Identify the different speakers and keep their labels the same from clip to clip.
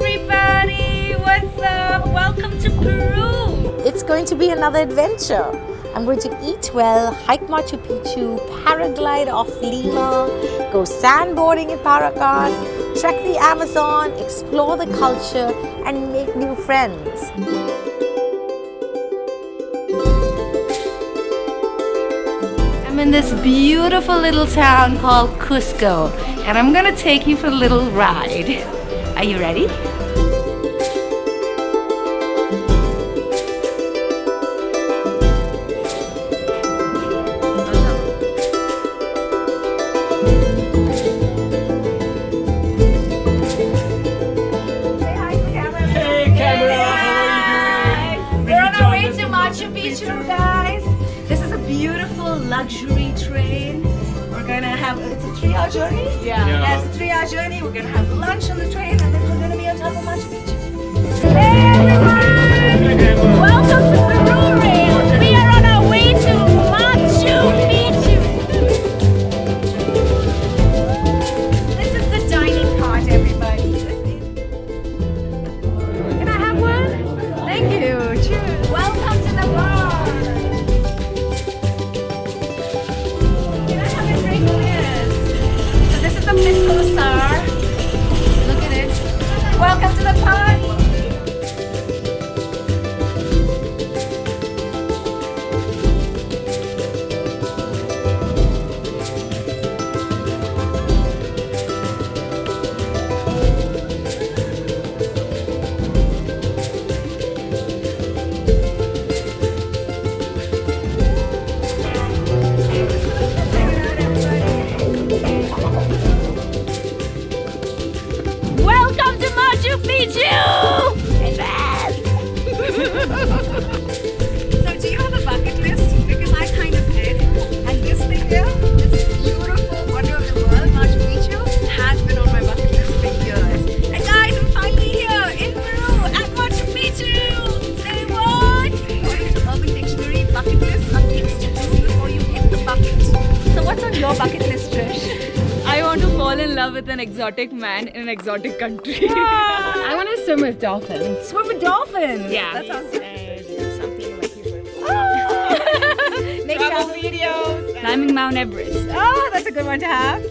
Speaker 1: everybody! What's up? Welcome to Peru!
Speaker 2: It's going to be another adventure. I'm going to eat well, hike Machu Picchu, paraglide off Lima, go sandboarding in Paracas, trek the Amazon, explore the culture, and make new friends.
Speaker 1: I'm in this beautiful little town called Cusco, and I'm gonna take you for a little ride. Are you ready? Machu Picchu, guys. This is a beautiful luxury train. We're gonna have it's a 3-hour journey. Yeah, it's a 3-hour journey. We're gonna have lunch on the train, and then we're gonna be on top of Machu Picchu. Hey everyone! Welcome to Peru. We are on our way to Machu Picchu. This is the dining part, everybody. Can I have one? Thank you. Cheers. Welcome to the bar. Can I have a drink, please? So this is the Pisco Sour. Look at it. Welcome to the party. Welcome to Machu Picchu! So do you have a bucket list? Because I kind of did. And this thing here, this beautiful wonder of the world, Machu Picchu, has been on my bucket list for years. And guys, I'm finally here in Peru at Machu Picchu! Say what? According to Urban Dictionary, bucket lists are things to do before you hit the bucket. So what's on your bucket list, Trish?
Speaker 3: I want to fall in love with an exotic man in an exotic country. I want to swim with dolphins.
Speaker 1: Swim with dolphins!
Speaker 3: Yeah.
Speaker 1: That sounds good.
Speaker 2: Something like you.
Speaker 1: Make travel videos.
Speaker 3: Climbing Mount Everest.
Speaker 1: Oh, that's a good one to have.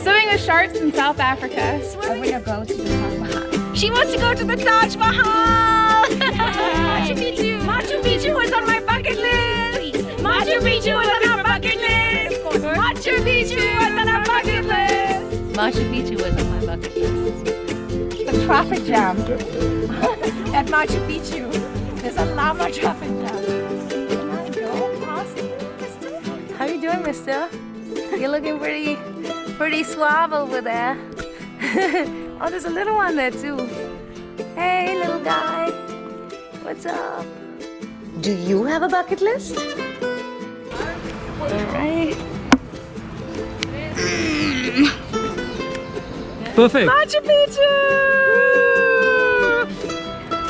Speaker 3: Swimming with sharks in South Africa. I want to go to the Taj Mahal.
Speaker 1: She wants to go to the Taj Mahal. Machu Picchu. Machu Picchu was on my bucket list. Machu Picchu was on our bucket list. Machu Picchu was on our bucket list.
Speaker 3: Machu Picchu was on my bucket list.
Speaker 1: The traffic jam at Machu Picchu. There's a llama traffic jam. Can I go past it?
Speaker 2: How you doing, mister? You're looking pretty suave over there. Oh, there's a little one there too. Hey, little guy. What's up? Do you have a bucket list? Alright.
Speaker 4: Perfect.
Speaker 1: Machu Picchu!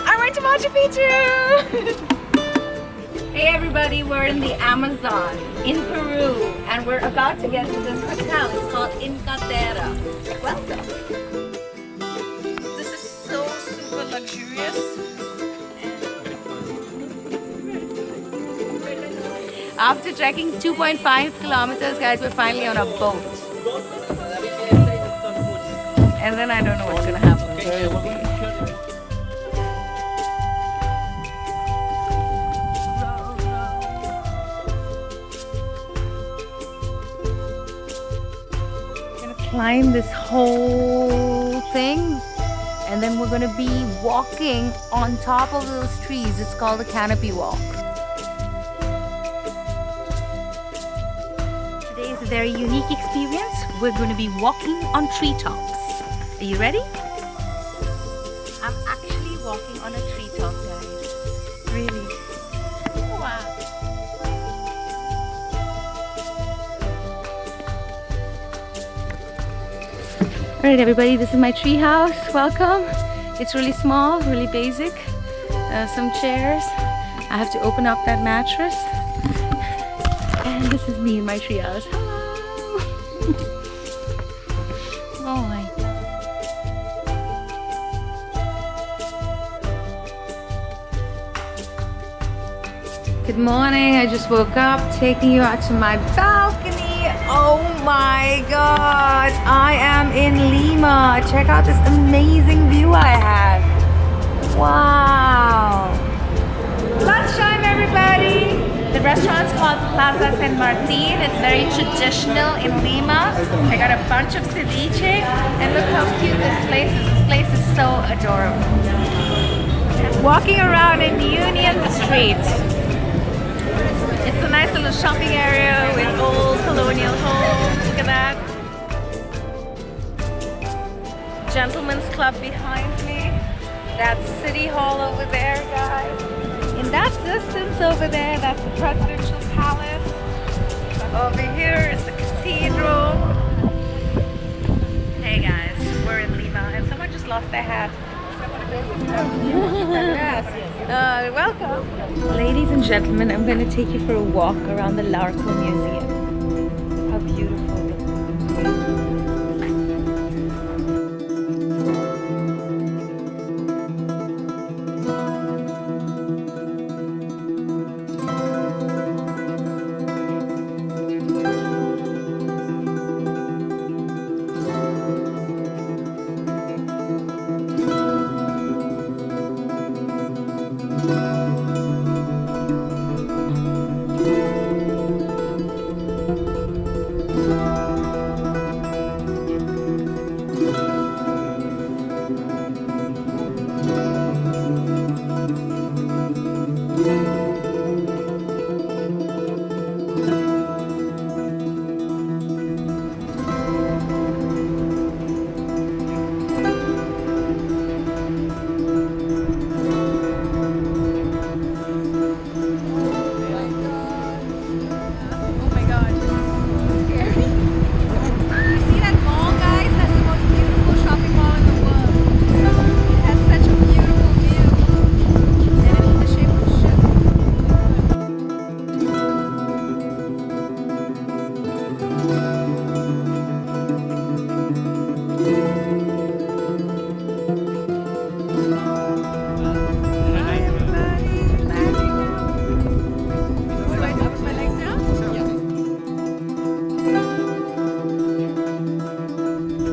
Speaker 1: I went to Machu Picchu! Hey everybody, we're in the Amazon in Peru and we're about to get to this hotel. It's called Inca Terra. Welcome. This is so super luxurious.
Speaker 3: After trekking 2.5 kilometers, guys, we're finally on a boat. And then I don't know what's gonna happen. We're gonna climb this whole thing, and then we're gonna be walking on top of those trees. It's called a canopy walk. Today is a very unique experience. We're going to be walking on treetops. Are you ready? I'm actually walking on a treetop, guys. Really. Wow. Alright everybody, this is my tree house. Welcome. It's really small, really basic. Some chairs. I have to open up that mattress. And this is me in my tree house. Hello! Oh my. Good morning. I just woke up, taking you out to my balcony. Oh my god. I am in Lima. Check out this amazing view I have. Wow. Lunchtime, everybody. The restaurant's called Plaza San Martin. It's very traditional in Lima. I got a bunch of ceviche, and look how cute this place is. This place is so adorable. Walking around in Union Street. It's a nice little shopping area with old colonial homes. Look at that. Gentlemen's Club behind me. That's City Hall over there, guys. In that distance over there, that's the Presidential Palace. Over here is the cathedral. Hey guys, we're in Lima and someone just lost their hat. Welcome. Ladies and gentlemen, I'm going to take you for a walk around the Larco Museum. How beautiful it is.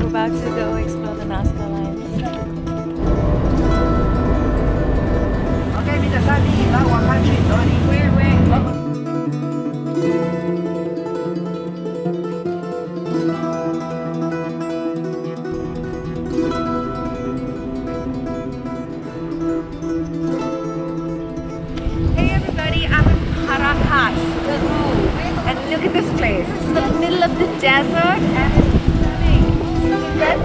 Speaker 3: About to go explore the Nazca Lines.
Speaker 4: Okay, Mr. Sandy, that one country,
Speaker 3: Wait. Hey everybody, I'm in Paracas, Peru. And look at this place. It's in the middle of the desert and it's stunning. The red